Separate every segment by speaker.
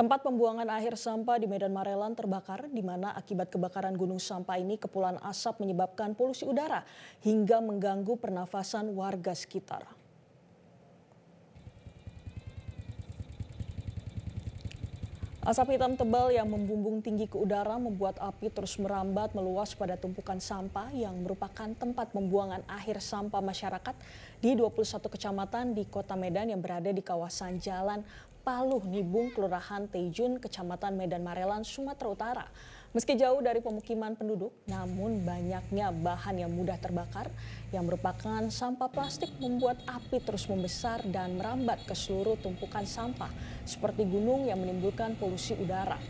Speaker 1: Tempat pembuangan akhir sampah di Medan Marelan terbakar, di mana akibat kebakaran gunung sampah ini kepulan asap menyebabkan polusi udara hingga mengganggu pernafasan warga sekitar. Asap hitam tebal yang membumbung tinggi ke udara membuat api terus merambat meluas pada tumpukan sampah yang merupakan tempat pembuangan akhir sampah masyarakat di 21 kecamatan di Kota Medan yang berada di kawasan Jalan Paluh Nibung, Kelurahan Tejun, Kecamatan Medan Marelan, Sumatera Utara. Meski jauh dari pemukiman penduduk, namun banyaknya bahan yang mudah terbakar yang merupakan sampah plastik membuat api terus membesar dan merambat ke seluruh tumpukan sampah seperti gunung yang menimbulkan polusi udara.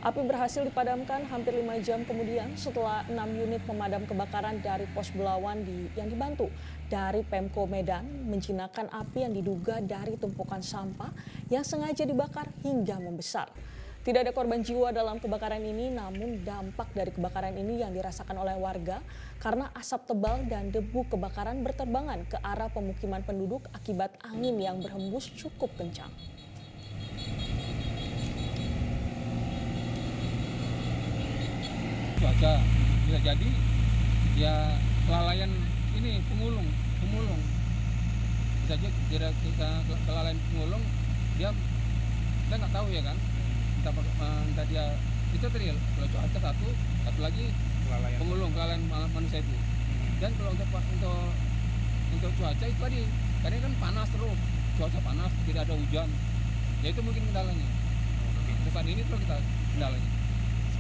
Speaker 1: Api berhasil dipadamkan hampir 5 jam kemudian setelah 6 unit pemadam kebakaran dari Pos Belawan yang dibantu dari Pemko Medan menjinakkan api yang diduga dari tumpukan sampah yang sengaja dibakar hingga membesar. Tidak ada korban jiwa dalam kebakaran ini, namun dampak dari kebakaran ini yang dirasakan oleh warga karena asap tebal dan debu kebakaran berterbangan ke arah pemukiman penduduk akibat angin yang berhembus cukup kencang.
Speaker 2: Cuaca bisa jadi ya kelalaian ini pemulung bisa jadi kelalaian pemulung, dia kita nggak tahu ya kan, entah dia itu tadi kalau cuaca satu lagi kelalaian manusia itu. Dan kalau untuk cuaca itu tadi kadang kan panas terus, cuaca panas, tidak ada hujan, ya itu mungkin kendalanya. Saat ini terus kita kendalanya.